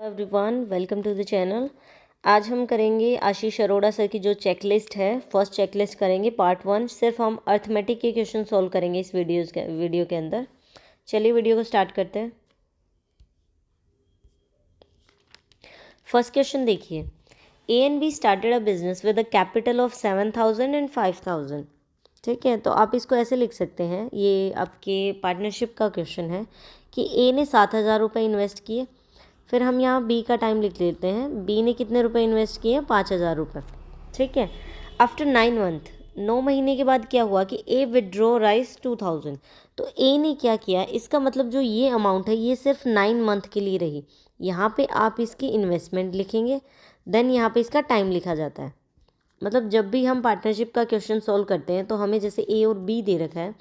Everyone, welcome to the channel. आज हम करेंगे आशीष अरोड़ा सर की जो चेकलिस्ट है, फर्स्ट चेकलिस्ट करेंगे पार्ट 1। सिर्फ हम अर्थमेटिक के क्वेश्चन सॉल्व करेंगे इस वीडियो के अंदर। चलिए वीडियो को स्टार्ट करते हैं। फर्स्ट क्वेश्चन देखिए, A and be started a business with a capital of 7,000 and 5,000। ठीक है, तो आप इसको ऐसे लिख सकते हैं, ये आपके पार्टनरशिप का क्वेश्चन है कि ए ने 7,000 रुपये इन्वेस्ट किए। फिर हम यहाँ बी का टाइम लिख लेते हैं। बी ने कितने रुपए इन्वेस्ट किए? 5,000 रुपये। ठीक है, आफ्टर 9 मंथ, 9 महीने के बाद क्या हुआ कि ए विदड्रॉ राइस 2,000। तो ए ने क्या किया, इसका मतलब जो ये अमाउंट है ये सिर्फ 9 मंथ के लिए रही। यहाँ पे आप इसकी इन्वेस्टमेंट लिखेंगे, देन यहाँ पे इसका टाइम लिखा जाता है। मतलब जब भी हम पार्टनरशिप का क्वेश्चन सॉल्व करते हैं तो हमें जैसे ए और बी दे रखा है,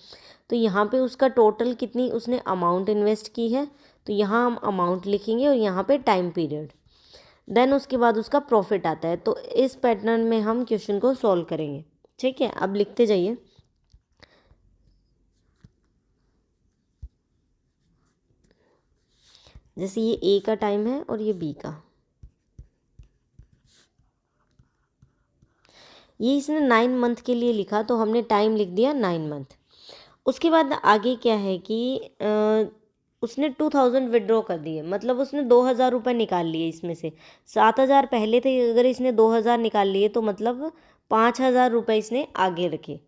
तो यहाँ पे उसका टोटल कितनी उसने अमाउंट इन्वेस्ट की है, तो यहाँ हम अमाउंट लिखेंगे और यहाँ पे टाइम पीरियड, देन उसके बाद उसका प्रॉफिट आता है। तो इस पैटर्न में हम क्वेश्चन को सॉल्व करेंगे। ठीक है, अब लिखते जाइए। जैसे ये ए का टाइम है और ये बी का, ये इसने 9 मंथ के लिए लिखा तो हमने टाइम लिख दिया 9 मंथ। उसके बाद आगे क्या है कि उसने 2,000 विड्रॉ कर दिए, मतलब उसने 2,000 रुपये निकाल लिए। इसमें से 7,000 पहले थे, अगर इसने 2,000 निकाल लिए तो मतलब 5,000 रुपये इसने आगे रखे।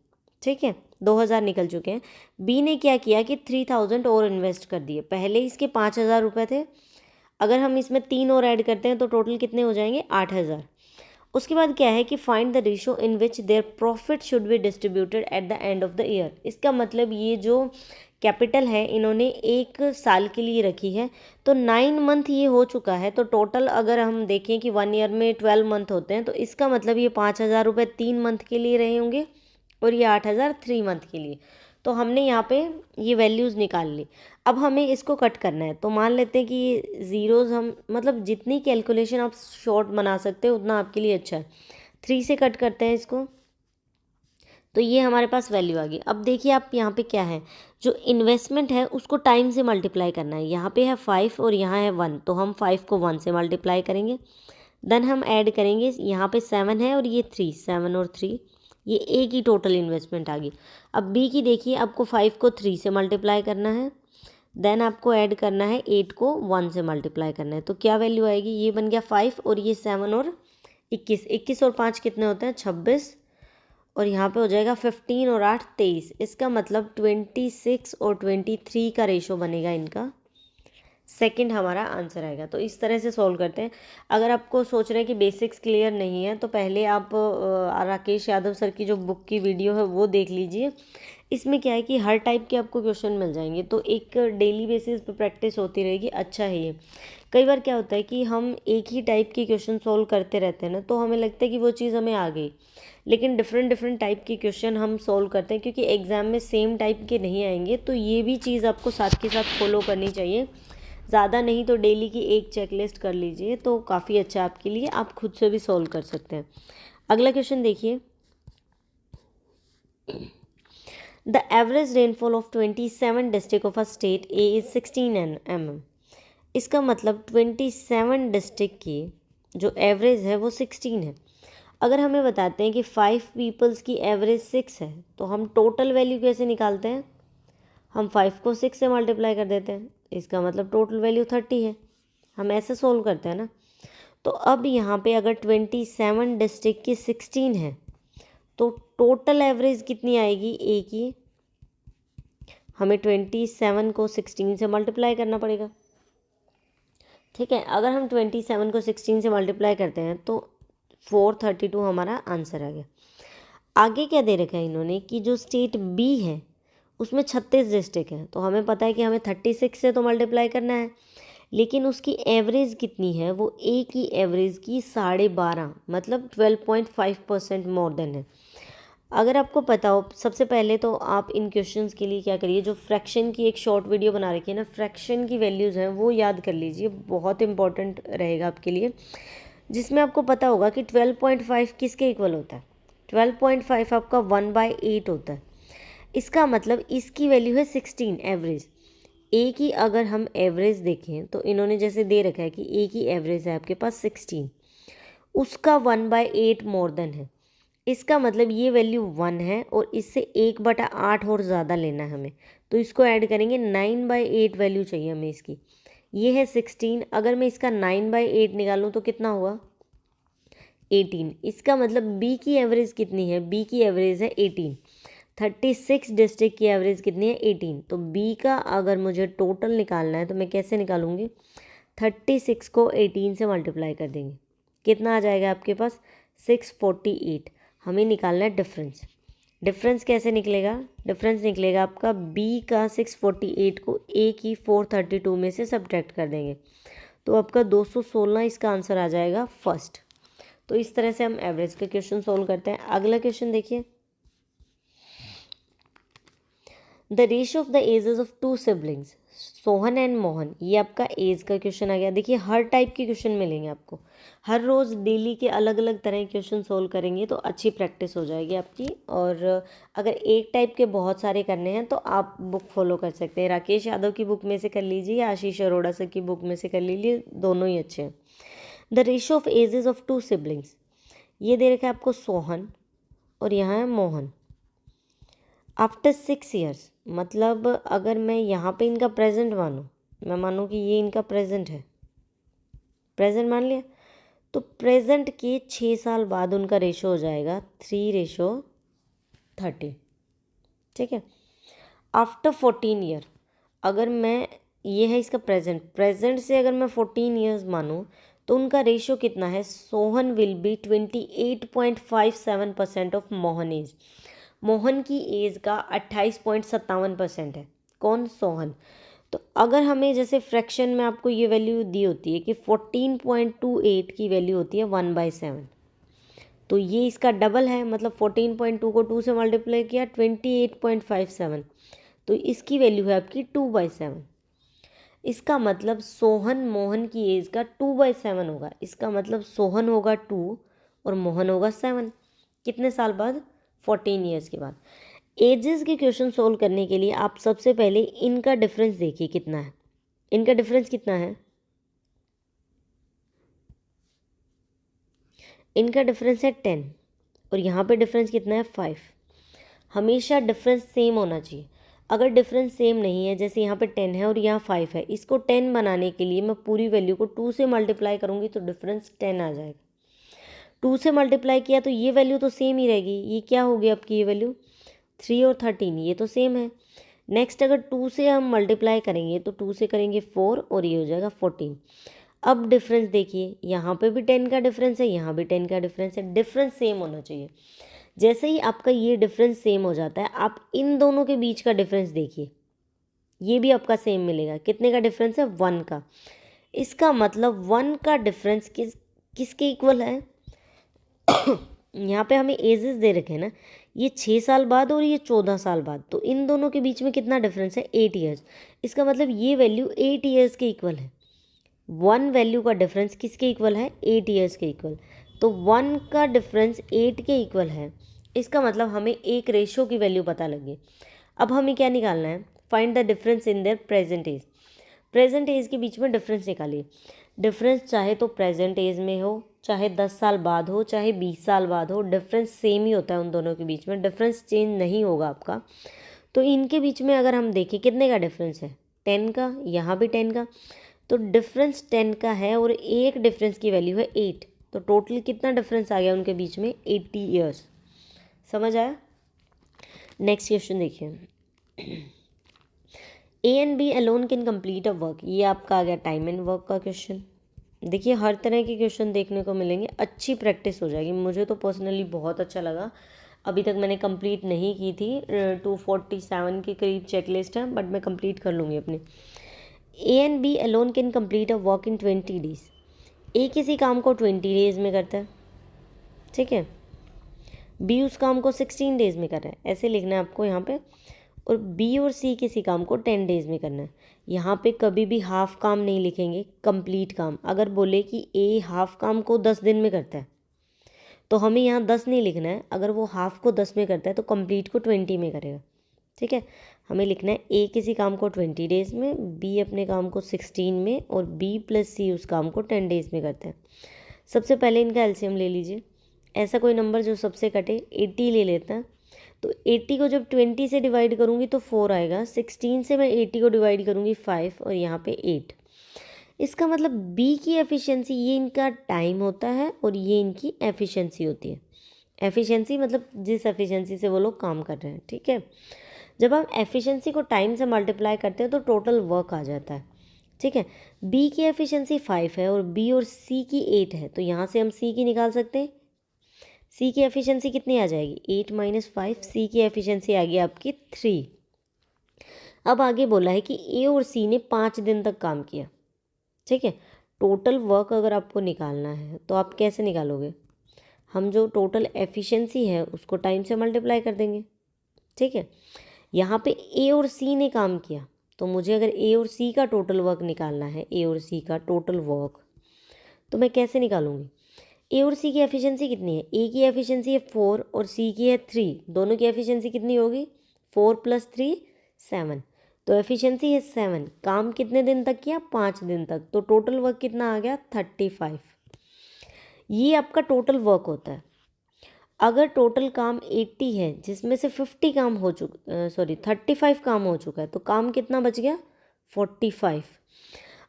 ठीक है, 2,000 निकल चुके हैं। बी ने क्या किया कि 3,000 और इन्वेस्ट कर दिए। पहले इसके 5,000 रुपये थे, अगर हम इसमें 3 और ऐड करते हैं तो टोटल कितने हो जाएंगे? 8,000। उसके बाद क्या है कि find the ratio in which their profit should be distributed at the end of the year. इसका मतलब ये जो कैपिटल है इन्होंने 1 साल के लिए रखी है, तो 9 मंथ ये हो चुका है। तो टोटल अगर हम देखें कि 1 ईयर में 12 मंथ होते हैं, तो इसका मतलब ये 5,000 रुपये 3 मंथ के लिए रहे होंगे और ये 8,000 3 मंथ के लिए। तो हमने यहाँ पे ये वैल्यूज़ निकाल ली। अब हमें इसको कट करना है, तो मान लेते हैं कि ये ज़ीरोज़ हम मतलब जितनी कैलकुलेशन आप शॉर्ट बना सकते हो उतना आपके लिए अच्छा है। 3 से कट करते हैं इसको, तो ये हमारे पास वैल्यू आ गई। अब देखिए आप यहाँ पे क्या है, जो इन्वेस्टमेंट है उसको टाइम से मल्टीप्लाई करना है। यहाँ पे है 5 और यहाँ है 1, तो हम 5 को 1 से मल्टीप्लाई करेंगे। देन हम ऐड करेंगे, यहाँ पे 7 है और ये 3, 7 और 3, ये ए की टोटल इन्वेस्टमेंट आ गई। अब बी की देखिए, आपको 5 को 3 से मल्टीप्लाई करना है, देन आपको ऐड करना है 8 को 1 से मल्टीप्लाई करना है। तो क्या वैल्यू आएगी? ये बन गया 5 और ये 7 और 21, 21 और 5 कितने होते हैं? 26, और यहाँ पे हो जाएगा 15 और 8 23। इसका मतलब 26 और 23 का रेशो बनेगा इनका। सेकंड हमारा आंसर आएगा। तो इस तरह से सॉल्व करते हैं। अगर आपको सोच रहे हैं कि बेसिक्स क्लियर नहीं है, तो पहले आप राकेश यादव सर की जो बुक की वीडियो है वो देख लीजिए। इसमें क्या है कि हर टाइप के आपको क्वेश्चन मिल जाएंगे, तो एक डेली बेसिस पे प्रैक्टिस होती रहेगी। अच्छा है ये। कई बार क्या होता है कि हम एक ही टाइप के क्वेश्चन सॉल्व करते रहते हैं ना, तो हमें लगता है कि वो चीज़ हमें आ गई, लेकिन डिफरेंट डिफरेंट टाइप के क्वेश्चन हम सॉल्व करते हैं क्योंकि एग्ज़ाम में सेम टाइप के नहीं आएंगे। तो ये भी चीज़ आपको साथ के साथ फॉलो करनी चाहिए। ज़्यादा नहीं तो डेली की एक चेकलिस्ट कर लीजिए, तो काफ़ी अच्छा आपके लिए, आप खुद से भी सॉल्व कर सकते हैं। अगला क्वेश्चन देखिए, the average rainfall of 27 district of a state A is 16 mm। इसका मतलब 27 डिस्ट्रिक्ट की जो एवरेज है वो 16 है। अगर हमें बताते हैं कि 5 पीपल्स की एवरेज 6 है, तो हम टोटल वैल्यू कैसे निकालते हैं? हम 5 को 6 से मल्टीप्लाई कर देते हैं, इसका मतलब टोटल वैल्यू 30 है। हम ऐसे सोल्व करते हैं ना। तो अब यहाँ पे अगर 27 डिस्ट्रिक्ट की 16 है, तो टोटल एवरेज कितनी आएगी ए की? हमें 27 को 16 से मल्टीप्लाई करना पड़ेगा। ठीक है, अगर हम 27 को 16 से मल्टीप्लाई करते हैं तो 432 हमारा आंसर आ गया। आगे क्या दे रखा है इन्होंने कि जो स्टेट बी है उसमें 36 डिस्ट्रिक्ट है, तो हमें पता है कि हमें 36 से तो मल्टीप्लाई करना है, लेकिन उसकी एवरेज कितनी है? वो ए की एवरेज की 12.5, मतलब 12.5% मोर देन है। अगर आपको पता हो, सबसे पहले तो आप इन क्वेश्चंस के लिए क्या करिए, जो फ्रैक्शन की एक शॉर्ट वीडियो बना रखी है ना, फ्रैक्शन की वैल्यूज़ हैं वो याद कर लीजिए, बहुत इंपॉर्टेंट रहेगा आपके लिए, जिसमें आपको पता होगा कि 12.5 किसके इक्वल होता है? 12.5 आपका 1/8 होता है। इसका मतलब इसकी वैल्यू है 16 एवरेज। ए की अगर हम एवरेज देखें तो इन्होंने जैसे दे रखा है कि ए की एवरेज है आपके पास 16, उसका 1/8 मोर देन है। इसका मतलब ये वैल्यू 1 है और इससे 1/8 और ज़्यादा लेना है हमें, तो इसको ऐड करेंगे। 9/8 वैल्यू चाहिए हमें इसकी। ये है 16, अगर मैं इसका 9/8 निकालूँ तो कितना हुआ 18। इसका मतलब बी की एवरेज कितनी है, बी की एवरेज है 18। 36 डिस्ट्रिक्ट की एवरेज कितनी है 18। तो बी का अगर मुझे टोटल निकालना है तो मैं कैसे निकालूंगी, 36 को 18 से मल्टीप्लाई कर देंगे, कितना आ जाएगा आपके पास 648। हमें निकालना है डिफरेंस। डिफरेंस कैसे निकलेगा, डिफरेंस निकलेगा आपका बी का 648 को ए की 432 में से सब्ट्रैक्ट कर देंगे, तो आपका 216 इसका आंसर आ जाएगा फर्स्ट। तो इस तरह से हम एवरेज का क्वेश्चन सोल्व करते हैं। अगला क्वेश्चन देखिए, the ratio of the ages of two siblings Sohan and Mohan. ये आपका एज का क्वेश्चन आ गया। देखिए हर टाइप के क्वेश्चन मिलेंगे आपको, हर रोज़ डेली के अलग अलग तरह के क्वेश्चन सोल्व करेंगे तो अच्छी प्रैक्टिस हो जाएगी आपकी। और अगर एक टाइप के बहुत सारे करने हैं तो आप बुक फॉलो कर सकते हैं, राकेश यादव की बुक में से कर लीजिए या आशीष अरोड़ा सर की बुक में से कर लीजिए, दोनों ही अच्छे हैं। The ratio of ages of two siblings, ये दे रखा है आपको सोहन और यहाँ है मोहन। आफ्टर 6 ईयर्स, मतलब अगर मैं यहाँ पे इनका प्रेजेंट मानूँ, मैं मानूँ कि ये इनका प्रेजेंट है, प्रेजेंट मान लिया, तो प्रेजेंट के 6 साल बाद उनका रेशो हो जाएगा 3:30। ठीक है। आफ्टर 14 ईयर, अगर मैं, ये है इसका प्रेजेंट, प्रेजेंट से अगर मैं 14 ईयर्स मानूँ तो उनका रेशो कितना है, Sohan will be 28.57% of Mohan age. Mohan की एज का 28.57% है, कौन, सोहन। तो अगर हमें जैसे फ्रैक्शन में आपको ये वैल्यू दी होती है कि 14.28 की वैल्यू होती है 1/7, तो ये इसका डबल है, मतलब 14.2 को 2 से मल्टीप्लाई किया 28.57, तो इसकी वैल्यू है आपकी 2/7। इसका मतलब सोहन मोहन की एज का 2/7 होगा। इसका मतलब सोहन होगा 2 और मोहन होगा 7। कितने साल बाद, 14 ईयर्स के बाद। एजेस के क्वेश्चन सोल्व करने के लिए आप सबसे पहले इनका डिफरेंस देखिए कितना है। इनका डिफरेंस कितना है, इनका डिफरेंस है 10 और यहाँ पे डिफरेंस कितना है 5। हमेशा डिफरेंस सेम होना चाहिए। अगर डिफरेंस सेम नहीं है, जैसे यहाँ पे 10 है और यहाँ 5 है, इसको 10 बनाने के लिए मैं पूरी वैल्यू को 2 से मल्टीप्लाई करूँगी तो डिफरेंस 10 आ जाएगा। 2 से मल्टीप्लाई किया तो ये वैल्यू तो सेम ही रहेगी। ये क्या होगी आपकी, ये वैल्यू 3 और 13, ये तो सेम है। नेक्स्ट अगर 2 से हम मल्टीप्लाई करेंगे तो 2 से करेंगे 4 और ये हो जाएगा 14। अब डिफरेंस देखिए, यहाँ पे भी 10 का डिफरेंस है, यहाँ भी 10 का डिफरेंस है। डिफरेंस सेम होना चाहिए। जैसे ही आपका ये डिफरेंस सेम हो जाता है, आप इन दोनों के बीच का डिफरेंस देखिए, ये भी आपका सेम मिलेगा। कितने का डिफरेंस है, 1 का। इसका मतलब 1 का डिफरेंस किसके इक्वल है यहाँ पे हमें एजेस दे रखे हैं ना, ये 6 साल बाद और ये 14 साल बाद, तो इन दोनों के बीच में कितना डिफरेंस है, 8 ईयर्स। इसका मतलब ये वैल्यू 8 ईयर्स के इक्वल है। 1 वैल्यू का डिफरेंस किसके इक्वल है, 8 ईयर्स के इक्वल। तो 1 का डिफरेंस 8 के इक्वल है। इसका मतलब हमें एक रेशो की वैल्यू पता लगी। अब हमें क्या निकालना है, find the difference in their present age. Present age के बीच में डिफरेंस निकालिए। डिफरेंस चाहे तो प्रेजेंट एज में हो, चाहे 10 साल बाद हो, चाहे 20 साल बाद हो, डिफरेंस सेम ही होता है उन दोनों के बीच में, डिफरेंस चेंज नहीं होगा आपका। तो इनके बीच में अगर हम देखें कितने का डिफरेंस है, 10 का, यहाँ भी 10 का, तो डिफरेंस 10 का है और एक डिफरेंस की वैल्यू है 8, तो टोटल कितना डिफरेंस आ गया उनके बीच में, 80 ईयर्स। समझ आया। नेक्स्ट क्वेश्चन देखिए, A and B alone can complete a work. ये आपका आ गया टाइम एंड वर्क का क्वेश्चन। देखिए हर तरह के क्वेश्चन देखने को मिलेंगे, अच्छी प्रैक्टिस हो जाएगी। मुझे तो पर्सनली बहुत अच्छा लगा। अभी तक मैंने कंप्लीट नहीं की थी, 247 के करीब चेकलिस्ट है, बट मैं कंप्लीट कर लूँगी अपनी। A and B alone can complete a work in 20 days. A किसी काम को 20 डेज में करता है, ठीक है, बी उस काम को 16 डेज में कर रहा है, ऐसे लिखना है आपको यहाँ पे। और बी और सी किसी काम को 10 डेज में करना है। यहाँ पे कभी भी हाफ काम नहीं लिखेंगे, कंप्लीट काम। अगर बोले कि ए हाफ काम को 10 दिन में करता है तो हमें यहाँ 10 नहीं लिखना है, अगर वो हाफ को 10 में करता है तो कंप्लीट को 20 में करेगा, ठीक है। हमें लिखना है ए किसी काम को 20 डेज़ में, बी अपने काम को 16 में और बी प्लस सी उस काम को 10 डेज़ में करते हैं। सबसे पहले इनका एलसीएम ले लीजिए। ऐसा कोई नंबर जो सबसे कटे, 80 ले लेते हैं। तो 80 को जब 20 से डिवाइड करूँगी तो 4 आएगा, 16 से मैं 80 को डिवाइड करूँगी 5 और यहाँ पे 8। इसका मतलब बी की एफिशिएंसी, ये इनका टाइम होता है और ये इनकी एफिशिएंसी होती है। एफिशिएंसी मतलब जिस एफिशिएंसी से वो लोग काम कर रहे हैं, ठीक है। जब हम एफिशिएंसी को टाइम से मल्टीप्लाई करते हैं तो टोटल वर्क आ जाता है, ठीक है। बी की एफिशिएंसी 5 है और बी और सी की 8 है, तो यहाँ से हम सी की निकाल सकते हैं। सी की एफिशिएंसी कितनी आ जाएगी, 8 - 5, सी की एफिशिएंसी आ गई आपकी 3। अब आगे बोला है कि ए और सी ने 5 दिन तक काम किया, ठीक है। टोटल वर्क अगर आपको निकालना है तो आप कैसे निकालोगे, हम जो टोटल एफिशिएंसी है उसको टाइम से मल्टीप्लाई कर देंगे, ठीक है। यहाँ पे ए और सी ने काम किया, तो मुझे अगर ए और सी का टोटल वर्क निकालना है, ए और सी का टोटल वर्क, तो मैं कैसे निकालूंगी। ए और सी की एफिशिएंसी कितनी है, ए की एफिशिएंसी है 4 और सी की है 3, दोनों की एफिशिएंसी कितनी होगी, 4 + 3 7, तो एफिशिएंसी है 7। काम कितने दिन तक किया, 5 दिन तक, तो टोटल वर्क कितना आ गया 35। ये आपका टोटल वर्क होता है। अगर टोटल काम 80 है जिसमें से 50 काम हो चुका, 35 काम हो चुका है, तो काम कितना बच गया 45।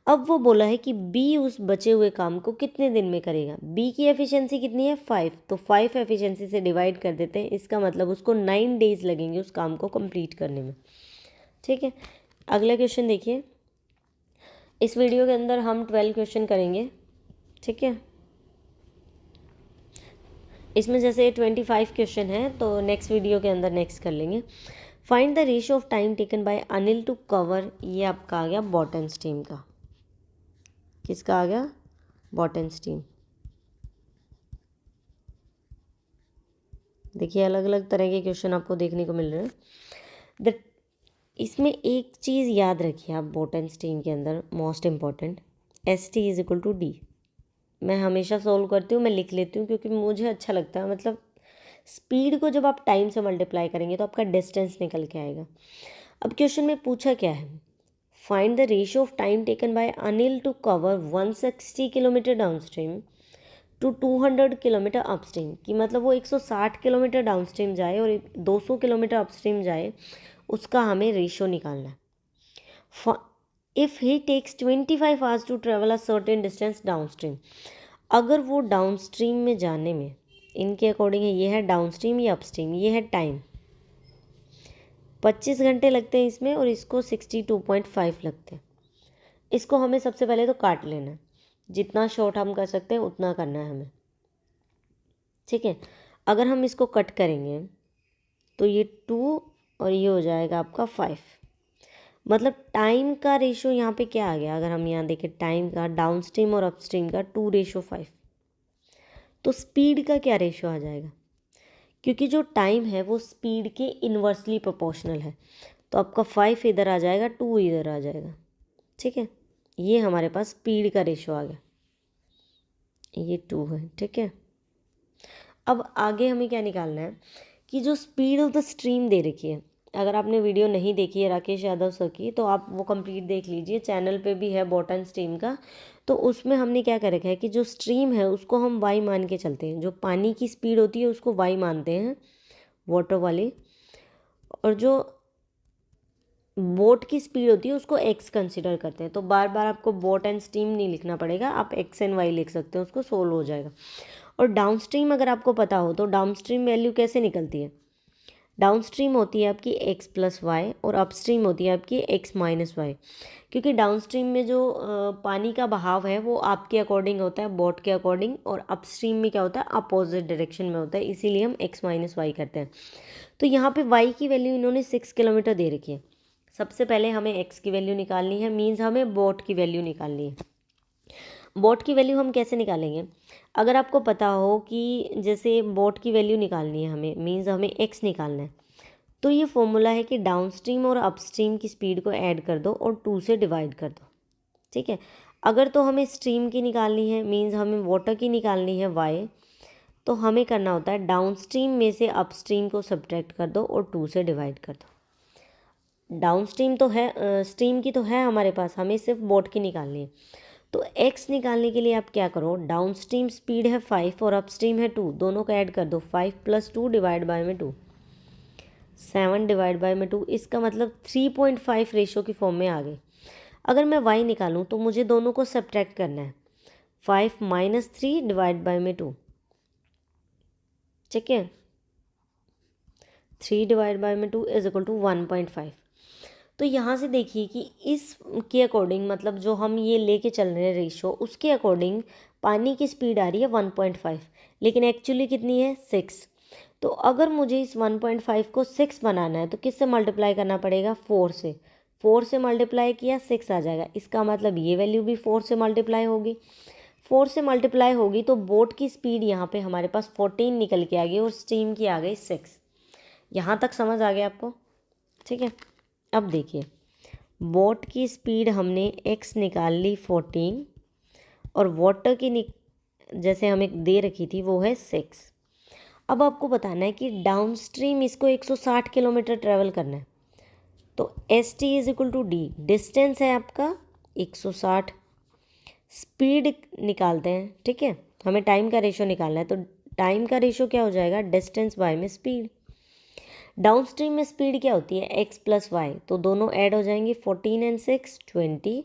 अब वो बोला है कि बी उस बचे हुए काम को कितने दिन में करेगा। बी की एफिशिएंसी कितनी है 5, तो 5 एफिशिएंसी से डिवाइड कर देते हैं, इसका मतलब उसको 9 डेज लगेंगे उस काम को कंप्लीट करने में, ठीक है। अगला क्वेश्चन देखिए। इस वीडियो के अंदर हम 12 क्वेश्चन करेंगे, ठीक है। इसमें जैसे 25 क्वेश्चन है तो नेक्स्ट वीडियो के अंदर नेक्स्ट कर लेंगे। Find the ratio of time taken by Anil to cover, ये आपका आ गया बॉटनस्टीन का। किसका आ गया, बॉटनस्टीन। देखिए अलग अलग तरह के क्वेश्चन आपको देखने को मिल रहे हैं। द इसमें एक चीज़ याद रखिए आप, बॉटनस्टीन के अंदर मोस्ट इम्पॉर्टेंट, ST = D। मैं हमेशा सॉल्व करती हूँ, मैं लिख लेती हूँ क्योंकि मुझे अच्छा लगता है। मतलब स्पीड को जब आप टाइम से मल्टीप्लाई करेंगे तो आपका डिस्टेंस निकल के आएगा। अब क्वेश्चन में पूछा क्या है, find the ratio of time taken by Anil to cover 160 kilometre downstream to 200 kilometre upstream, कि मतलब वो 160 किलोमीटर डाउनस्ट्रीम जाए और 200 किलोमीटर अपस्ट्रीम जाए, उसका हमें रेशियो निकालना है। If he takes 25 hours to travel a certain distance downstream, अगर वो डाउनस्ट्रीम में जाने में, इनके अकॉर्डिंग है, ये है डाउनस्ट्रीम, ये अपस्ट्रीम, ये है टाइम, 25 घंटे लगते हैं इसमें और इसको 62.5 लगते हैं। इसको हमें सबसे पहले तो काट लेना है, जितना शॉर्ट हम कर सकते हैं उतना करना है हमें, ठीक है। अगर हम इसको कट करेंगे तो ये 2 और ये हो जाएगा आपका 5। मतलब टाइम का रेशो यहाँ पे क्या आ गया, अगर हम यहाँ देखें टाइम का, डाउनस्ट्रीम और अपस्ट्रीम का 2:5। तो स्पीड का क्या रेशो आ जाएगा, क्योंकि जो टाइम है वो स्पीड के इन्वर्सली प्रोपोर्शनल है, तो आपका 5 इधर आ जाएगा, 2 इधर आ जाएगा, ठीक है। ये हमारे पास स्पीड का रेशो आ गया, ये 2 है, ठीक है। अब आगे हमें क्या निकालना है कि जो स्पीड ऑफ द स्ट्रीम दे रखी है, अगर आपने वीडियो नहीं देखी है राकेश यादव सर की तो आप वो कंप्लीट देख लीजिए, चैनल पे भी है बॉटन स्ट्रीम का। तो उसमें हमने क्या कर रखा है कि जो स्ट्रीम है उसको हम वाई मान के चलते हैं, जो पानी की स्पीड होती है उसको वाई मानते हैं, वाटर वाली, और जो बोट की स्पीड होती है उसको एक्स कंसिडर करते हैं। तो बार बार आपको बोट एंड स्ट्रीम नहीं लिखना पड़ेगा, आप एक्स एंड वाई लिख सकते हैं, उसको सोल्व हो जाएगा। और डाउनस्ट्रीम अगर आपको पता हो तो डाउनस्ट्रीम वैल्यू कैसे निकलती है, डाउनस्ट्रीम होती है आपकी x + y और अपस्ट्रीम होती है आपकी x - y, क्योंकि डाउनस्ट्रीम में जो पानी का बहाव है वो आपके अकॉर्डिंग होता है, बोट के अकॉर्डिंग, और अपस्ट्रीम में क्या होता है, अपोजिट डायरेक्शन में होता है, इसीलिए हम x - y करते हैं। तो यहाँ पे y की वैल्यू इन्होंने 6 किलोमीटर दे रखी है। सबसे पहले हमें x की वैल्यू निकालनी है, मीन्स हमें बोट की वैल्यू निकालनी है। बोट की वैल्यू हम कैसे निकालेंगे, अगर आपको पता हो कि जैसे बोट की वैल्यू निकालनी है हमें, मीन्स हमें x निकालना है, तो ये फॉर्मूला है कि डाउनस्ट्रीम और अपस्ट्रीम की स्पीड को ऐड कर दो और 2 से डिवाइड कर दो, ठीक है। अगर तो हमें स्ट्रीम की निकालनी है, मीन्स हमें वाटर की निकालनी है y, तो हमें करना होता है डाउनस्ट्रीम में से अपस्ट्रीम को सब्ट्रैक्ट कर दो और 2 से डिवाइड कर दो। डाउन स्ट्रीम तो है, स्ट्रीम की तो है हमारे पास, हमें सिर्फ बोट की निकालनी है। तो x निकालने के लिए आप क्या करो, डाउन स्ट्रीम स्पीड है 5 और अप स्ट्रीम है 2, दोनों को ऐड कर दो, 5 + 2 डिवाइड बाय में 2, 7 डिवाइड बाय में 2, इसका मतलब 3.5 रेशो की फॉर्म में आ गई। अगर मैं y निकालूं तो मुझे दोनों को सब्ट्रैक्ट करना है, 5 - 3 डिवाइड बाय में 2, ठीक है, 3 डिवाइड बाय में 2 = 1.5। तो यहाँ से देखिए कि इस के अकॉर्डिंग, मतलब जो हम ये लेके चल रहे हैं रेशो, उसके अकॉर्डिंग पानी की स्पीड आ रही है 1.5, लेकिन एक्चुअली कितनी है 6। तो अगर मुझे इस 1.5 को 6 बनाना है तो किससे मल्टीप्लाई करना पड़ेगा, 4 से। 4 से मल्टीप्लाई किया 6 आ जाएगा, इसका मतलब ये वैल्यू भी 4 से मल्टीप्लाई होगी। 4 से मल्टीप्लाई होगी तो बोट की स्पीड यहाँ पे हमारे पास 14 निकल के आ गई और स्टीम की आ गई 6। यहाँ तक समझ आ गया आपको, ठीक है। अब देखिए, बोट की स्पीड हमने x निकाल ली 14 और वाटर की जैसे हमें दे रखी थी वो है 6। अब आपको बताना है कि डाउन स्ट्रीम इसको 160 किलोमीटर ट्रैवल करना है। तो ST = D, डिस्टेंस है आपका 160, स्पीड निकालते हैं, ठीक है, हमें टाइम का रेशो निकालना है। तो टाइम का रेशो क्या हो जाएगा, डिस्टेंस बाय में स्पीड। डाउन स्ट्रीम में स्पीड क्या होती है, x + y, तो दोनों ऐड हो जाएंगे, 14 और 6 20।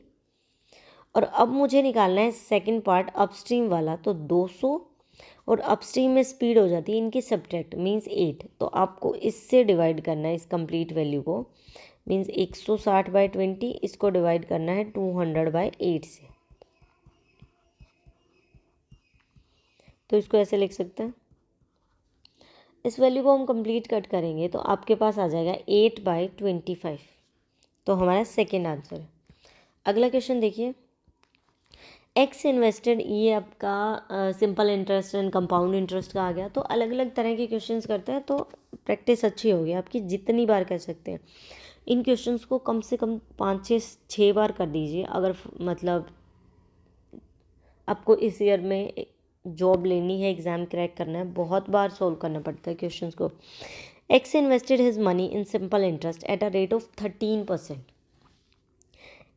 और अब मुझे निकालना है सेकंड पार्ट अपस्ट्रीम वाला, तो 200 और अपस्ट्रीम में स्पीड हो जाती है इनकी सब्ट्रैक्ट, मींस 8। तो आपको इससे डिवाइड करना है इस कंप्लीट वैल्यू को, मींस 160/20, इसको डिवाइड करना है 200/8 से। तो इसको ऐसे लिख सकते हैं। इस वैल्यू को हम कंप्लीट कट करेंगे तो आपके पास आ जाएगा 8/25। तो हमारा सेकेंड आंसर है। अगला क्वेश्चन देखिए, एक्स इन्वेस्टेड, ये आपका simple interest and compound interest का आ गया। तो अलग अलग तरह के क्वेश्चंस करते हैं तो प्रैक्टिस अच्छी होगी आपकी, जितनी बार कर सकते हैं। इन क्वेश्चंस को कम से कम 5-6 बार कर दीजिए, अगर मतलब आपको इस ईयर में जॉब लेनी है, एग्ज़ाम क्रैक करना है, बहुत बार सॉल्व करना पड़ता है क्वेश्चंस को। X invested his money in simple interest at a rate of 13%।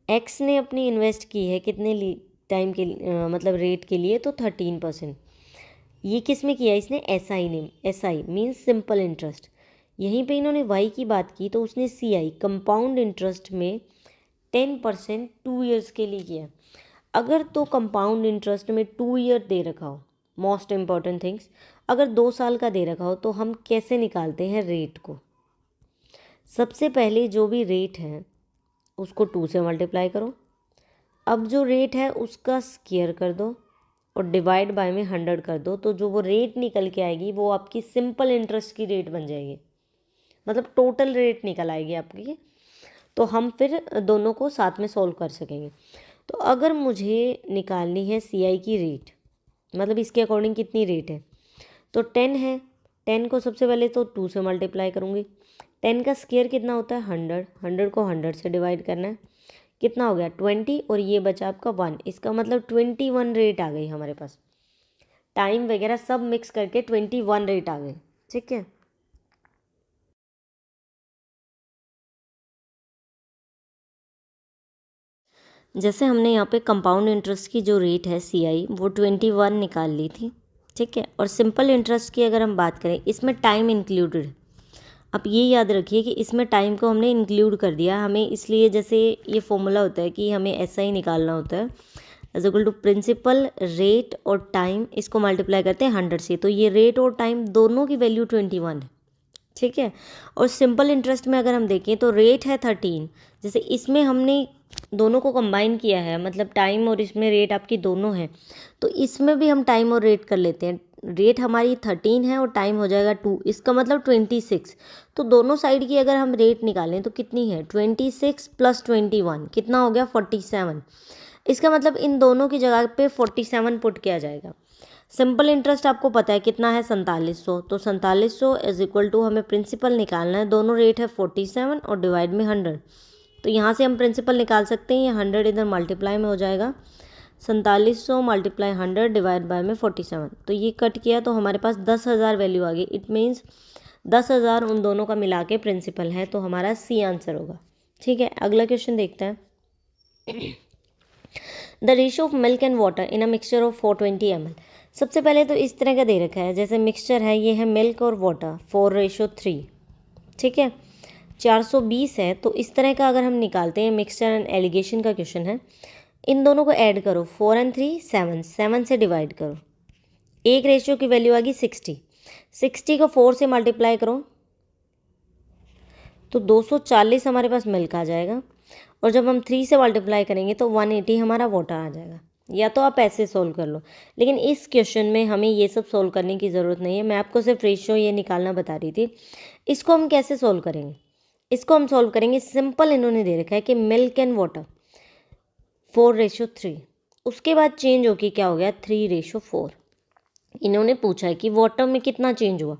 X ने अपनी इन्वेस्ट की है कितने टाइम के मतलब रेट के लिए, तो 13%। ये किस में किया इसने, SI मीन्स सिंपल इंटरेस्ट। यहीं पे इन्होंने वाई की बात की तो उसने CI कंपाउंड इंटरेस्ट में 10% 2 ईयर्स के लिए किया। अगर तो कंपाउंड इंटरेस्ट में 2 ईयर दे रखा हो, मोस्ट इम्पॉर्टेंट थिंग्स, अगर 2 साल का दे रखा हो तो हम कैसे निकालते हैं रेट को। सबसे पहले जो भी रेट है उसको 2 से मल्टीप्लाई करो, अब जो रेट है उसका स्क्वायर कर दो और डिवाइड बाय में 100 कर दो, तो जो वो रेट निकल के आएगी वो आपकी सिंपल इंटरेस्ट की रेट बन जाएगी, मतलब टोटल रेट निकल आएगी आपकी। तो हम फिर दोनों को साथ में सॉल्व कर सकेंगे। तो अगर मुझे निकालनी है CI की रेट, मतलब इसके अकॉर्डिंग कितनी रेट है, तो 10 है, 10 को सबसे पहले तो 2 से मल्टीप्लाई करूँगी। 10 का स्क्वायर कितना होता है 100, 100 को 100 से डिवाइड करना है, कितना हो गया 20, और ये बचा आपका 1, इसका मतलब 21 रेट आ गई हमारे पास। टाइम वगैरह सब मिक्स करके 21 रेट आ गई, ठीक है। जैसे हमने यहाँ पे कंपाउंड इंटरेस्ट की जो रेट है CI वो 21 निकाल ली थी, ठीक है। और सिंपल इंटरेस्ट की अगर हम बात करें, इसमें टाइम इंक्लूडेड है। आप ये याद रखिए कि इसमें टाइम को हमने इंक्लूड कर दिया, हमें इसलिए जैसे ये फॉर्मूला होता है कि हमें ऐसा ही निकालना होता है, = प्रिंसिपल रेट और टाइम, इसको मल्टीप्लाई करते हैं 100 से, तो ये रेट और टाइम दोनों की वैल्यू 21 है, ठीक है। और सिंपल इंटरेस्ट में अगर हम देखें तो रेट है 13, जैसे इसमें हमने दोनों को कंबाइन किया है, मतलब टाइम और इसमें रेट आपकी दोनों है, तो इसमें भी हम टाइम और रेट कर लेते हैं। रेट हमारी 13 है और टाइम हो जाएगा 2, इसका मतलब 26। तो दोनों साइड की अगर हम रेट निकालें तो कितनी है, 26 + 21 कितना हो गया 47। इसका मतलब इन दोनों की जगह पे 47 पुट किया जाएगा। सिंपल इंटरेस्ट आपको पता है कितना है 4700, तो 4700 = हमें प्रिंसिपल निकालना है, दोनों रेट है 47 और डिवाइड में 100। तो यहाँ से हम प्रिंसिपल निकाल सकते हैं, ये 100 इधर मल्टीप्लाई में हो जाएगा, 4700 × 100 डिवाइड बाय में 47, तो ये कट किया तो हमारे पास 10,000 वैल्यू आ गई। इट मीन्स 10,000 उन दोनों का मिला के प्रिंसिपल है, तो हमारा C आंसर होगा। ठीक है, अगला क्वेश्चन देखते हैं। The ratio of milk and water in a mixture of 420 ml। सबसे पहले तो इस तरह का दे रखा है, जैसे मिक्सचर है, ये है मिल्क और वाटर 4:3, ठीक है। 420 है, तो इस तरह का अगर हम निकालते हैं, मिक्सचर एंड एलिगेशन का क्वेश्चन है, इन दोनों को ऐड करो, 4 और 3 7, 7 से डिवाइड करो, एक रेशियो की वैल्यू आ गई 60, 60 को 4 से मल्टीप्लाई करो तो 240 हमारे पास मिल्क आ जाएगा, और जब हम 3 से मल्टीप्लाई करेंगे तो 180 हमारा वाटर आ जाएगा। या तो आप ऐसे सोल्व कर लो, लेकिन इस क्वेश्चन में हमें ये सब सोल्व करने की ज़रूरत नहीं है, मैं आपको सिर्फ रेशियो ये निकालना बता रही थी। इसको हम कैसे सोल्व करेंगे? इसको हम सोल्व करेंगे सिंपल, इन्होंने दे रखा है कि मिल्क एंड वाटर 4:3, उसके बाद चेंज होके क्या हो गया 3:4। इन्होंने पूछा है कि वाटर में कितना चेंज हुआ।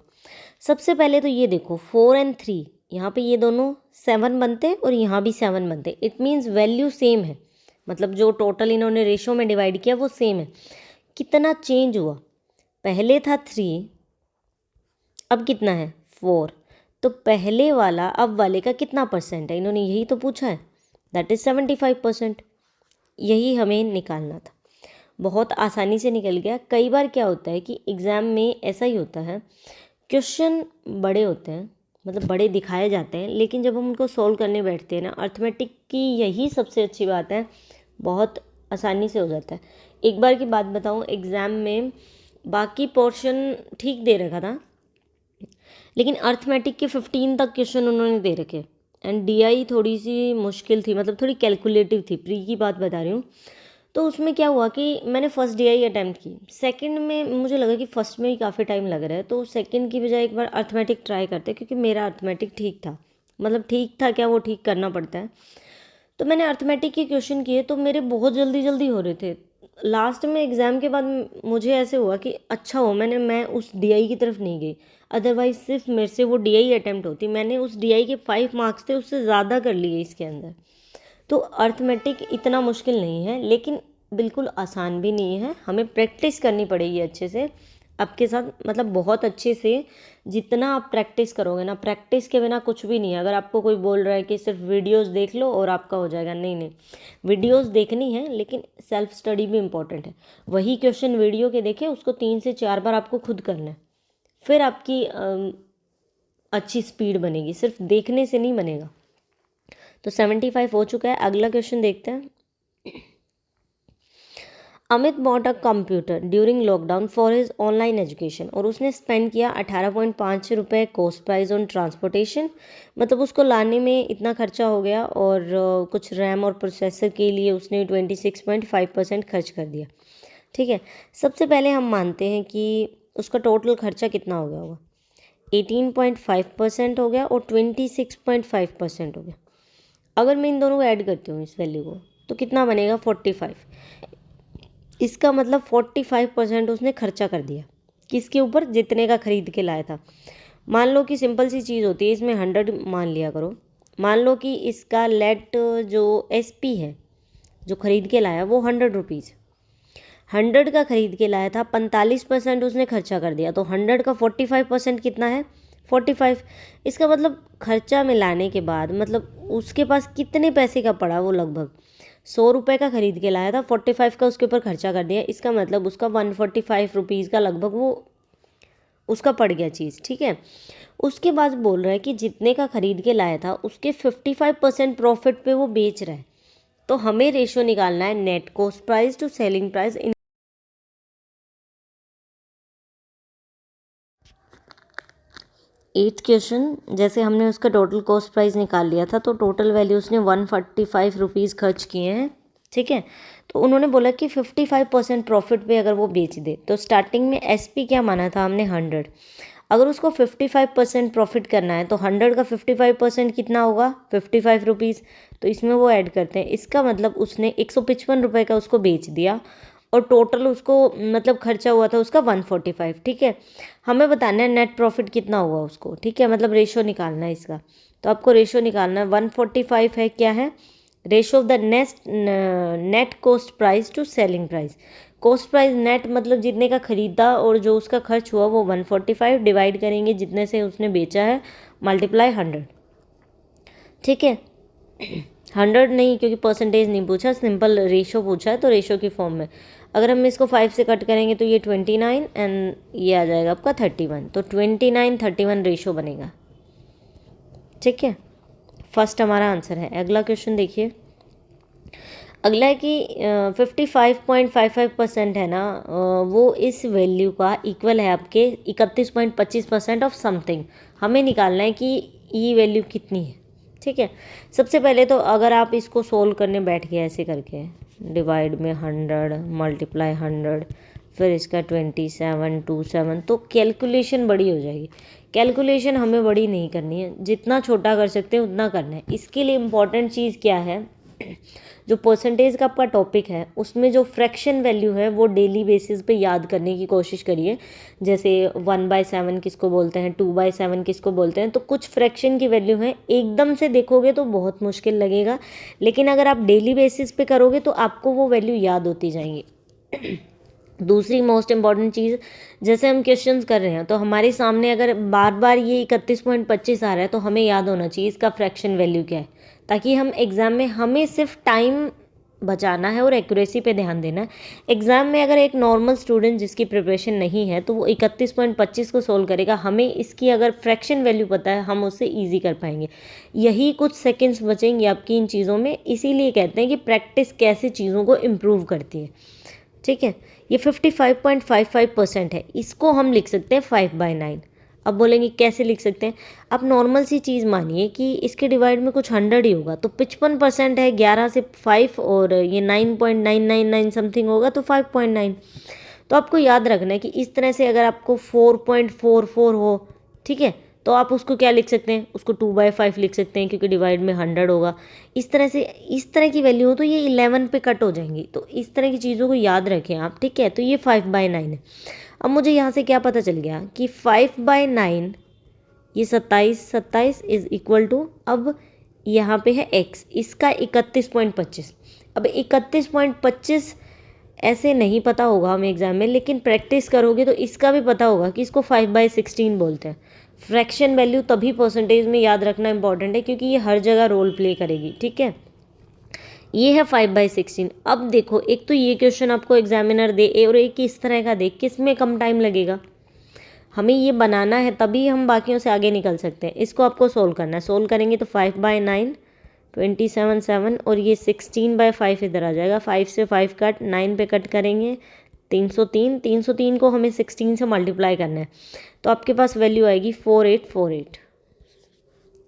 सबसे पहले तो ये देखो 4 और 3, यहाँ पे ये दोनों 7 बनते हैं और यहाँ भी 7 बनते हैं, इट मीन्स वैल्यू सेम है, मतलब जो टोटल इन्होंने रेशो में डिवाइड किया वो सेम है। कितना चेंज हुआ? पहले था 3, अब कितना है 4, तो पहले वाला अब वाले का कितना परसेंट है, इन्होंने यही तो पूछा है, दैट इज़ 75%। यही हमें निकालना था, बहुत आसानी से निकल गया। कई बार क्या होता है कि एग्ज़ाम में ऐसा ही होता है, क्वेश्चन बड़े होते हैं, मतलब बड़े दिखाए जाते हैं, लेकिन जब हम उनको सॉल्व करने बैठते हैं ना, अर्थमेटिक की यही सबसे अच्छी बात है, बहुत आसानी से हो जाता है। एक बार की बात बताऊं, एग्ज़ाम में बाकी पोर्शन ठीक दे रखा था, लेकिन अर्थमेटिक के 15 तक क्वेश्चन उन्होंने दे रखे, एंड डीआई थोड़ी सी मुश्किल थी, मतलब थोड़ी कैलकुलेटिव थी, प्री की बात बता रही हूँ। तो उसमें क्या हुआ कि मैंने फर्स्ट डीआई अटैम्प्ट की, सेकंड में मुझे लगा कि फ़र्स्ट में ही काफ़ी टाइम लग रहा है, तो सेकंड की बजाय एक बार अर्थमेटिक ट्राई करते, क्योंकि मेरा अर्थमेटिक ठीक था, मतलब ठीक था क्या, वो ठीक करना पड़ता है। तो मैंने अर्थमेटिक के क्वेश्चन किए, तो मेरे बहुत जल्दी जल्दी हो रहे थे। लास्ट में एग्ज़ाम के बाद मुझे ऐसे हुआ कि अच्छा हो मैं उस डीआई की तरफ नहीं गई, अदरवाइज़ सिर्फ मेरे से वो डीआई अटैम्प्ट होती, मैंने उस डीआई के 5 मार्क्स थे उससे ज़्यादा कर लिए इसके अंदर। तो अर्थमेटिक इतना मुश्किल नहीं है, लेकिन बिल्कुल आसान भी नहीं है, हमें प्रैक्टिस करनी पड़ेगी अच्छे से आपके साथ, मतलब बहुत अच्छे से। जितना आप प्रैक्टिस करोगे ना, प्रैक्टिस के बिना कुछ भी नहीं है। अगर आपको कोई बोल रहा है कि सिर्फ वीडियोस देख लो और आपका हो जाएगा, नहीं नहीं, वीडियोस देखनी है, लेकिन सेल्फ स्टडी भी इम्पॉर्टेंट है। वही क्वेश्चन वीडियो के देखे, उसको 3 से 4 बार आपको खुद करना है, फिर आपकी अच्छी स्पीड बनेगी, सिर्फ देखने से नहीं बनेगा। तो 75 हो चुका है, अगला क्वेश्चन देखते हैं। Amit bought a computer during lockdown for his online education, और उसने स्पेंड किया 18.5 रुपये कॉस्ट प्राइस ऑन ट्रांसपोर्टेशन, मतलब उसको लाने में इतना खर्चा हो गया, और कुछ रैम और प्रोसेसर के लिए उसने 26.5% खर्च कर दिया। ठीक है, सबसे पहले हम मानते हैं कि उसका टोटल खर्चा कितना हो गया होगा, 18.5% हो गया और 26.5% हो गया। अगर मैं इन दोनों को ऐड करती हूँ इस वैल्यू को, तो कितना बनेगा 45। इसका मतलब 45% उसने खर्चा कर दिया, किसके ऊपर, जितने का खरीद के लाया था। मान लो कि सिंपल सी चीज़ होती है, इसमें 100 मान लिया करो। मान लो कि इसका लेट जो एसपी है, जो खरीद के लाया, वो 100 रुपीज़, 100 का खरीद के लाया था, 45% उसने खर्चा कर दिया, तो 100 का 45% कितना है 45। इसका मतलब खर्चा मिलाने के बाद, मतलब उसके पास कितने पैसे का पड़ा, वो लगभग 100 रुपये का खरीद के लाया था, 45 का उसके ऊपर खर्चा कर दिया, इसका मतलब उसका 145 रुपीज़ का लगभग वो उसका पड़ गया चीज़। ठीक है, उसके बाद बोल रहा है कि जितने का खरीद के लाया था उसके 55% प्रॉफिट पे वो बेच रहा है। तो हमें रेशो निकालना है net cost price to selling price. 8th question, जैसे हमने उसका टोटल कॉस्ट प्राइस निकाल लिया था, तो टोटल वैल्यू उसने 145 रुपीज़ खर्च किए हैं। ठीक है, तो उन्होंने बोला कि 55% प्रॉफिट पे अगर वो बेच दे, तो स्टार्टिंग में एसपी क्या माना था हमने 100, अगर उसको 55% प्रॉफिट करना है, तो 100 का 55% कितना होगा 55 रुपीज़, तो इसमें वो ऐड करते हैं। इसका मतलब उसने 155 रुपये का उसको बेच दिया, और टोटल उसको मतलब खर्चा हुआ था उसका 145। ठीक है, हमें बताना है नेट प्रॉफिट कितना हुआ उसको। ठीक है, मतलब रेशो निकालना है इसका, तो आपको रेशो निकालना है। 145 है, क्या है ratio of the net cost price to selling price. Cost price net मतलब जितने का खरीदा और जो उसका खर्च हुआ वो 145, डिवाइड करेंगे जितने से उसने बेचा है, मल्टीप्लाई 100। ठीक है, 100 नहीं, क्योंकि परसेंटेज नहीं पूछा, सिंपल रेशो पूछा है, तो रेशो की फॉर्म में अगर हम इसको 5 से कट करेंगे तो ये 29 एंड ये आ जाएगा आपका 31, तो 29:31 रेशो बनेगा। ठीक है, फर्स्ट हमारा आंसर है। अगला क्वेश्चन देखिए, अगला है कि 55.55% है ना, वो इस वैल्यू का इक्वल है आपके 31.25% ऑफ समथिंग। हमें निकालना है कि ये वैल्यू कितनी है। ठीक है, सबसे पहले तो अगर आप इसको सोल्व करने बैठ गए ऐसे करके, डिवाइड में 100 मल्टीप्लाई 100 फिर इसका 27 तो कैलकुलेशन बड़ी हो जाएगी। कैलकुलेशन हमें बड़ी नहीं करनी है, जितना छोटा कर सकते हैं उतना करना है। इसके लिए इम्पॉर्टेंट चीज़ क्या है, जो परसेंटेज का आपका टॉपिक है उसमें जो फ्रैक्शन वैल्यू है वो डेली बेसिस पे याद करने की कोशिश करिए। जैसे 1/7 किसको बोलते हैं, 2/7 किसको बोलते हैं, तो कुछ फ्रैक्शन की वैल्यू है, एकदम से देखोगे तो बहुत मुश्किल लगेगा, लेकिन अगर आप डेली बेसिस पे करोगे तो आपको वो वैल्यू याद होती जाएंगी। दूसरी मोस्ट इम्पॉर्टेंट चीज़, जैसे हम क्वेश्चंस कर रहे हैं तो हमारे सामने अगर बार बार ये 31.25 आ रहा है तो हमें याद होना चाहिए इसका फ्रैक्शन वैल्यू क्या है, ताकि हम एग्ज़ाम में, हमें सिर्फ टाइम बचाना है और एक्यूरेसी पे ध्यान देना है। एग्ज़ाम में अगर एक नॉर्मल स्टूडेंट जिसकी प्रिपरेशन नहीं है तो वो 31.25 को सोल्व करेगा, हमें इसकी अगर फ्रैक्शन वैल्यू पता है हम उससे ईजी कर पाएंगे। यही कुछ सेकेंड्स बचेंगे आपकी इन चीज़ों में, इसीलिए कहते हैं कि प्रैक्टिस कैसे चीज़ों को इम्प्रूव करती है। ठीक है, ये 55.55% है, इसको हम लिख सकते हैं 5/9। अब बोलेंगे कैसे लिख सकते हैं, आप नॉर्मल सी चीज़ मानिए कि इसके डिवाइड में कुछ 100 ही होगा, तो 55% है, 11 से 5 और ये 9.999 समथिंग होगा तो 5/9। तो आपको याद रखना है कि इस तरह से अगर आपको 4.44 हो, ठीक है, तो आप उसको क्या लिख सकते हैं, उसको 2/5 लिख सकते हैं, क्योंकि डिवाइड में 100 होगा। इस तरह से, इस तरह की वैल्यू हो तो ये 11 पे कट हो जाएंगी, तो इस तरह की चीज़ों को याद रखें आप। ठीक है, तो ये 5/9 है। अब मुझे यहाँ से क्या पता चल गया कि 5/9 ये 27 इज इक्वल टू, अब यहाँ पे है x, इसका 31.25। अब 31.25 ऐसे नहीं पता होगा हमें एग्जाम में, लेकिन प्रैक्टिस करोगे तो इसका भी पता होगा कि इसको 5/16 बोलते हैं। फ्रैक्शन वैल्यू तभी परसेंटेज में याद रखना इंपॉर्टेंट है, क्योंकि ये हर जगह रोल प्ले करेगी। ठीक है, ये है 5/16। अब देखो, एक तो ये क्वेश्चन आपको एग्जामिनर दे और एक इस तरह का दे, किस में कम टाइम लगेगा, हमें ये बनाना है तभी हम बाकियों से आगे निकल सकते हैं। इसको आपको सोल्व करना है, सोल्व करेंगे तो 5/9 27 और ये 16/5 इधर आ जाएगा, 5 से 5 कट, 9 पे कट करेंगे 303, 303 को हमें 16 से मल्टीप्लाई करना है, तो आपके पास वैल्यू आएगी 4848।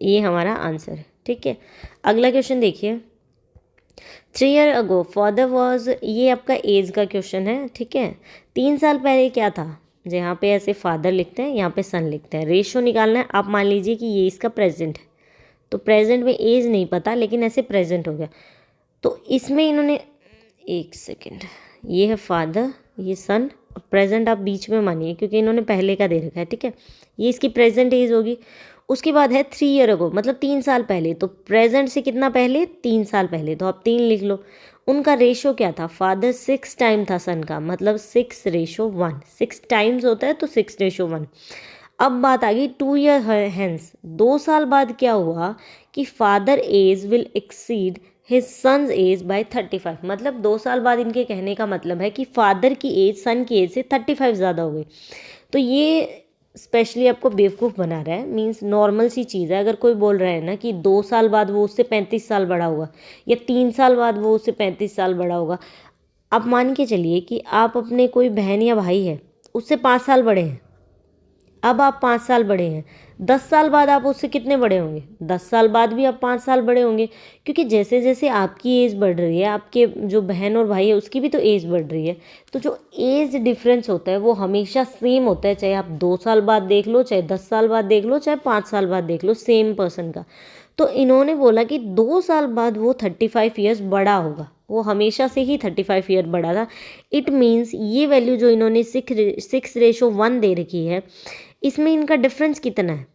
ये हमारा आंसर है। ठीक है, अगला क्वेश्चन देखिए, 3 ईयर अगो फादर वॉज, ये आपका एज का क्वेश्चन है। ठीक है, 3 साल पहले क्या था, यहाँ पे ऐसे फादर लिखते हैं, यहाँ पे सन लिखते हैं, रेशो निकालना है। आप मान लीजिए कि ये इसका प्रेजेंट है, तो प्रेजेंट में एज नहीं पता, लेकिन ऐसे प्रेजेंट हो गया, तो इसमें इन्होंने, एक सेकेंड, ये है फादर, ये सन, प्रेजेंट आप बीच में मानिए क्योंकि इन्होंने पहले का दे रखा है। ठीक है, ये इसकी प्रेजेंट एज होगी। उसके बाद है 3 ईयर अगो, मतलब 3 साल पहले, तो प्रेजेंट से कितना पहले, 3 साल पहले, तो आप 3 लिख लो। उनका रेशो क्या था, फादर 6 टाइम था सन का, मतलब 6:1, 6 टाइम्स होता है तो 6:1। अब बात आ गई 2 ईयर हेंस, 2 साल बाद क्या हुआ कि father age will exceed his son's age by 35, मतलब 2 साल बाद इनके कहने का मतलब है कि फादर की एज सन की एज से 35 ज़्यादा हो गई। तो ये स्पेशली आपको बेवकूफ़ बना रहा है, मीन्स नॉर्मल सी चीज़ है। अगर कोई बोल रहा है ना कि 2 साल बाद वो उससे 35 साल बड़ा होगा, या 3 साल बाद वो उससे 35 साल बड़ा होगा, आप मान के चलिए कि आप अपने कोई बहन या भाई है उससे 5 साल बड़े हैं, अब आप 5 साल बड़े हैं, 10 साल बाद आप उससे कितने बड़े होंगे, 10 साल बाद भी आप 5 साल बड़े होंगे, क्योंकि जैसे जैसे आपकी एज बढ़ रही है, आपके जो बहन और भाई है उसकी भी तो एज बढ़ रही है, तो जो एज डिफरेंस होता है वो हमेशा सेम होता है, चाहे आप 2 साल बाद देख लो, चाहे 10 साल बाद देख लो, चाहे 5 साल बाद देख लो, सेम पर्सन का। तो इन्होंने बोला कि 2 साल बाद वो 35 ईयर्स बड़ा होगा, वो हमेशा से ही 35 ईयर बड़ा था। इट मीन्स ये वैल्यू जो इन्होंने 6:1 दे रखी है, इसमें इनका डिफरेंस कितना है,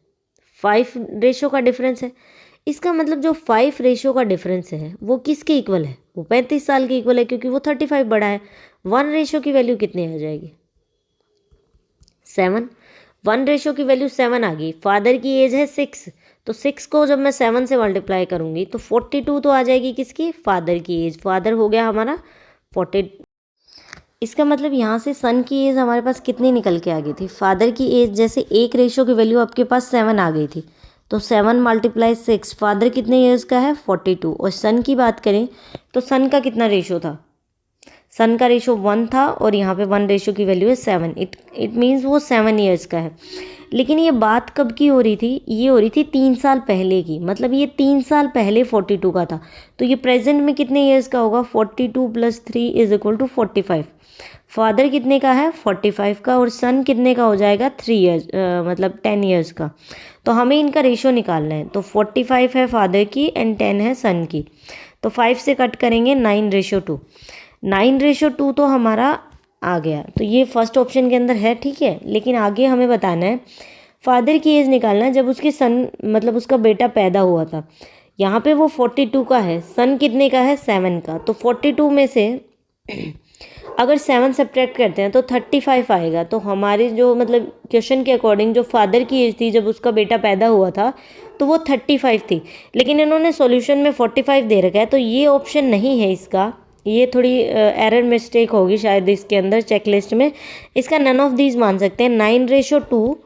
5 रेशो का डिफरेंस है। इसका मतलब जो 5 रेशो का डिफरेंस है वो किसके इक्वल है, वो 35 साल के इक्वल है, क्योंकि वो 35 बड़ा है। 1 रेशो की वैल्यू कितनी आ जाएगी, 7। 1 रेशो की वैल्यू 7 आ गई। फादर की एज है 6, तो 6 को जब मैं 7 से मल्टीप्लाई करूँगी तो 42 तो आ जाएगी किसकी, फादर की एज। फादर हो गया हमारा 40। इसका मतलब यहाँ से सन की एज हमारे पास कितनी निकल के आ गई थी, फादर की एज जैसे एक रेशो की वैल्यू आपके पास 7 आ गई थी, तो 7 मल्टीप्लाई 6, फादर कितने ईयर्स का है 42। और सन की बात करें तो सन का कितना रेशो था, सन का रेशो 1 था और यहाँ पे 1 रेशो की वैल्यू है 7। इट मीन्स वो 7 ईयर्स का है। लेकिन ये बात कब की हो रही थी, ये हो रही थी 3 साल पहले की, मतलब ये 3 साल पहले 42 का था, तो ये प्रेजेंट में कितने ईयर्स का होगा, 42 + 3 = 45। फादर कितने का है 45 का, और सन कितने का हो जाएगा 3 ईयर्स, मतलब 10 ईयर्स का। तो हमें इनका रेशो निकालना है, तो 45 है फादर की एंड 10 है सन की, तो 5 से कट करेंगे 9:2। 9:2 तो हमारा आ गया, तो ये फर्स्ट ऑप्शन के अंदर है, ठीक है। लेकिन आगे हमें बताना है फादर की एज निकालना है जब उसके सन, मतलब उसका बेटा पैदा हुआ था। यहाँ पे वो 42 का है, सन कितने का है 7 का, तो 42 में से अगर 7 सब्ट्रैक्ट करते हैं तो 35 आएगा। तो हमारे जो मतलब क्वेश्चन के अकॉर्डिंग जो फादर की एज थी जब उसका बेटा पैदा हुआ था तो वो 35 थी, लेकिन इन्होंने सॉल्यूशन में 45 दे रखा है, तो ये ऑप्शन नहीं है इसका। ये थोड़ी एरर मिस्टेक होगी शायद इसके अंदर चेकलिस्ट में। इसका नन ऑफ दीज मान सकते हैं। 9:2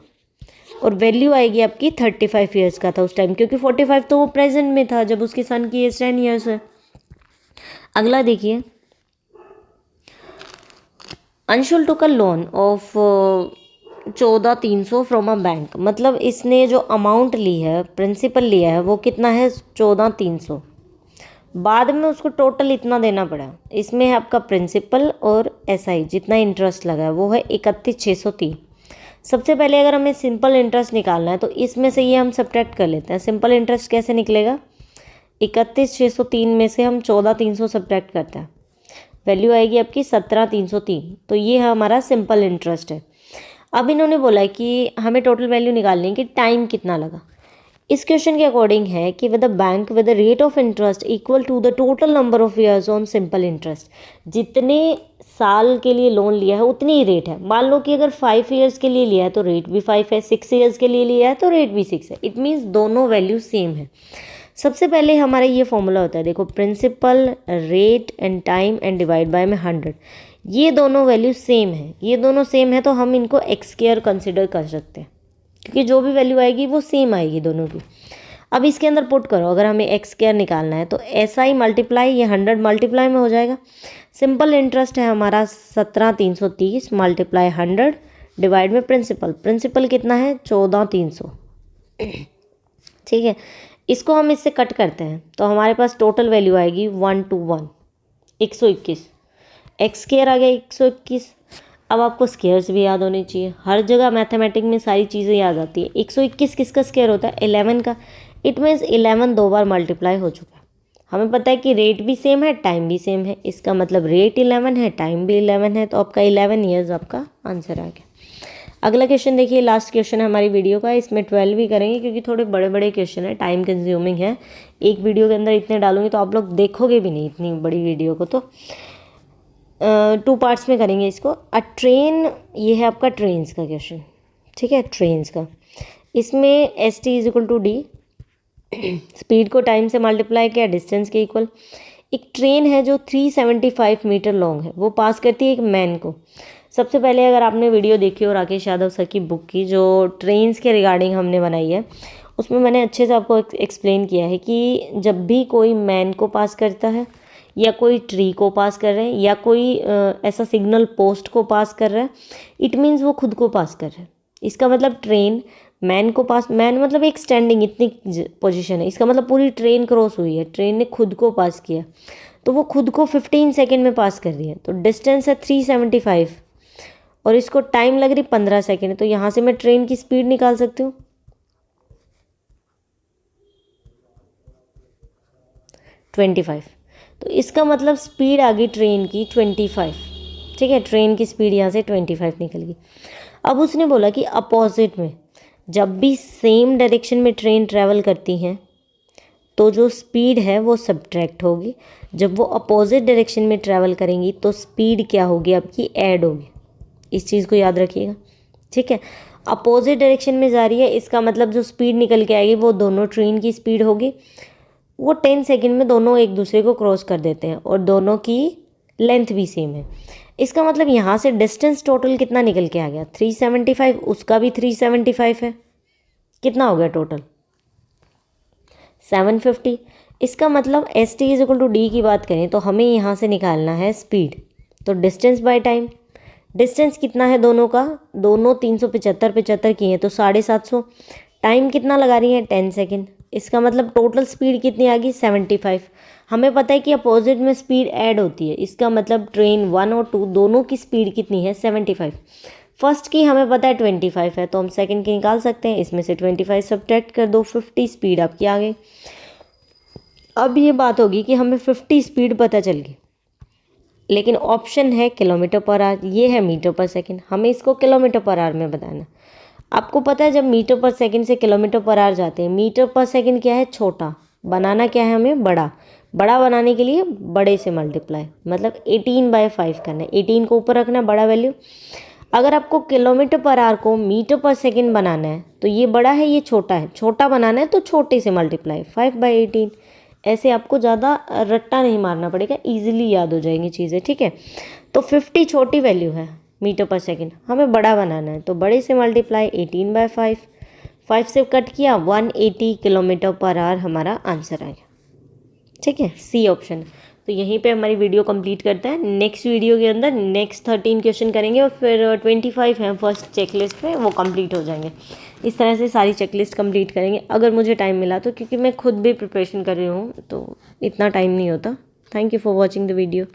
और वैल्यू आएगी आपकी 35 ईयर्स का था उस टाइम, क्योंकि 45 तो वो प्रेजेंट में था जब उसके सन की एज 10 ईयर्स है। अगला देखिए, Anshul took a loan of 14,300 from a bank. मतलब इसने जो अमाउंट ली है, प्रिंसिपल लिया है, वो कितना है 14,300। बाद में उसको टोटल इतना देना पड़ा। इसमें है आपका प्रिंसिपल और एसआई जितना इंटरेस्ट लगा है वो है 31,603। सबसे पहले अगर हमें सिंपल इंटरेस्ट निकालना है तो इसमें से ये हम सब्ट्रैक्ट कर लेते हैं। सिंपल इंटरेस्ट कैसे निकलेगा, 31,603 में से हम 14,300 सब्ट्रैक्ट करते हैं, वैल्यू आएगी आपकी 17,303। तो ये हमारा सिंपल इंटरेस्ट है। अब इन्होंने बोला है कि हमें टोटल वैल्यू निकालनी है कि टाइम कितना लगा। इस क्वेश्चन के अकॉर्डिंग है कि with the bank with the rate of interest equal to the total number of years on simple interest. जितने साल के लिए लोन लिया है उतनी ही रेट है। मान लो कि अगर 5 ईयर्स के लिए लिया है तो रेट भी 5 है, 6 ईयर्स के लिए लिया है तो रेट भी 6 है। इट मीन्स दोनों वैल्यू सेम है। सबसे पहले हमारा ये फॉर्मूला होता है, देखो, principal, rate and time and divide by में 100। ये दोनों वैल्यू सेम है, ये दोनों सेम है तो हम इनको एक्स स्क्वायर कंसिडर कर सकते हैं, क्योंकि जो भी वैल्यू आएगी वो सेम आएगी दोनों की। अब इसके अंदर पुट करो, अगर हमें एक्स स्क्वायर निकालना है तो ऐसा ही मल्टीप्लाई, ये 100 मल्टीप्लाई में हो जाएगा। सिंपल इंटरेस्ट है हमारा 17,330 मल्टीप्लाई 100 डिवाइड में प्रिंसिपल। प्रिंसिपल कितना है 14,300, ठीक है। इसको हम इससे कट करते हैं तो हमारे पास टोटल वैल्यू आएगी 121, 121। एक्स स्क्वायर आ गया 121। अब आपको स्क्वायर्स भी याद होने चाहिए, हर जगह मैथमेटिक में सारी चीज़ें याद आती है। 121 किसका स्क्वायर होता है 11 का। इट मीन्स 11 2 बार मल्टीप्लाई हो चुका है। हमें पता है कि रेट भी सेम है, टाइम भी सेम है, इसका मतलब रेट 11 है, टाइम भी 11 है, तो आपका 11 ईयर्स आपका आंसर आ गया। अगला क्वेश्चन देखिए, लास्ट क्वेश्चन है हमारी वीडियो का। इसमें 12 भी करेंगे क्योंकि थोड़े बड़े बड़े क्वेश्चन है, टाइम कंज्यूमिंग है। एक वीडियो के अंदर इतने डालूंगी तो आप लोग देखोगे भी नहीं इतनी बड़ी वीडियो को, तो 2 पार्ट्स में करेंगे इसको। अ ट्रेन, ये है आपका ट्रेन्स का क्वेश्चन, ठीक है, ट्रेन्स का। इसमें एस टी = डी, स्पीड को टाइम से मल्टीप्लाई किया, डिस्टेंस के इक्वल। एक ट्रेन है जो 375 मीटर लॉन्ग है, वो पास करती है एक मैन को। सबसे पहले अगर आपने वीडियो देखी हो राकेश यादव सर की बुक की, जो ट्रेन्स के रिगार्डिंग हमने बनाई है, उसमें मैंने अच्छे से आपको एक्सप्लेन किया है कि जब भी कोई मैन को पास करता है या कोई ट्री को पास कर रहे हैं या कोई ऐसा सिग्नल पोस्ट को पास कर रहा है, इट मीन्स वो खुद को पास कर रहा है। इसका मतलब ट्रेन मैन को पास, मैन मतलब एक स्टैंडिंग इतनी पोजीशन है, इसका मतलब पूरी ट्रेन क्रॉस हुई है, ट्रेन ने खुद को पास किया, तो वो खुद को 15 सेकेंड में पास कर रही है। तो डिस्टेंस है 375 और इसको टाइम लग रही 15 सेकेंड, तो यहाँ से मैं ट्रेन की स्पीड निकाल सकती हूँ 25। तो इसका मतलब स्पीड आ गई ट्रेन की 25, ठीक है। ट्रेन की स्पीड यहाँ से 25 निकल गई। अब उसने बोला कि अपोजिट में जब भी सेम डायरेक्शन में ट्रेन ट्रैवल करती हैं तो जो स्पीड है वो सब्ट्रैक्ट होगी, जब वो अपोजिट डायरेक्शन में ट्रैवल करेंगी तो स्पीड क्या होगी आपकी, ऐड होगी। इस चीज़ को याद रखिएगा, ठीक है। अपोजिट डायरेक्शन में जा रही है, इसका मतलब जो स्पीड निकल के आएगी वो दोनों ट्रेन की स्पीड होगी। वो 10 सेकंड में दोनों एक दूसरे को क्रॉस कर देते हैं और दोनों की लेंथ भी सेम है। इसका मतलब यहाँ से डिस्टेंस टोटल कितना निकल के आ गया, 375, उसका भी 375 है, कितना हो गया टोटल 750। इसका मतलब S T is equal to D की बात करें तो हमें यहाँ से निकालना है स्पीड, तो डिस्टेंस बाय टाइम। डिस्टेंस कितना है दोनों का, दोनों 375 की हैं तो 750। टाइम कितना लगा रही है 10 सेकेंड। इसका मतलब टोटल स्पीड कितनी आ गई 75। हमें पता है कि अपोजिट में स्पीड ऐड होती है, इसका मतलब ट्रेन 1 और 2 दोनों की स्पीड कितनी है 75। फर्स्ट की हमें पता है 25 है तो हम सेकंड की निकाल सकते हैं, इसमें से 25 सब्ट्रैक्ट कर दो, 50 स्पीड आपकी आ गई। अब ये बात होगी कि हमें 50 स्पीड पता चल गई, लेकिन ऑप्शन है किलोमीटर पर आवर, ये है मीटर पर सेकंड, हमें इसको किलोमीटर पर आवर में बताना। आपको पता है जब मीटर पर सेकंड से किलोमीटर पर आवर जाते हैं, मीटर पर सेकंड क्या है छोटा, बनाना क्या है हमें बड़ा, बड़ा बनाने के लिए बड़े से मल्टीप्लाई, मतलब 18/5 करना है, 18 को ऊपर रखना बड़ा वैल्यू। अगर आपको किलोमीटर पर आवर को मीटर पर सेकंड बनाना है तो ये बड़ा है ये छोटा है, छोटा बनाना है तो छोटे से मल्टीप्लाई 5/18। ऐसे आपको ज़्यादा रट्टा नहीं मारना पड़ेगा, इजीली याद हो जाएंगी चीज़ें, ठीक है। तो 50 छोटी वैल्यू है मीटर पर सेकंड, हमें बड़ा बनाना है तो बड़े से मल्टीप्लाई 18/5, 5 से कट किया 180 किलोमीटर पर आवर हमारा आंसर आएगा, ठीक है, सी ऑप्शन। तो यहीं पे हमारी वीडियो कंप्लीट करते हैं। नेक्स्ट वीडियो के अंदर नेक्स्ट 13 क्वेश्चन करेंगे और फिर 25 हैं फर्स्ट चेकलिस्ट पे, वो कंप्लीट हो जाएंगे। इस तरह से सारी चेकलिस्ट कंप्लीट करेंगे अगर मुझे टाइम मिला तो, क्योंकि मैं खुद भी प्रिपरेशन कर रही हूँ तो इतना टाइम नहीं होता। Thank you for watching the video.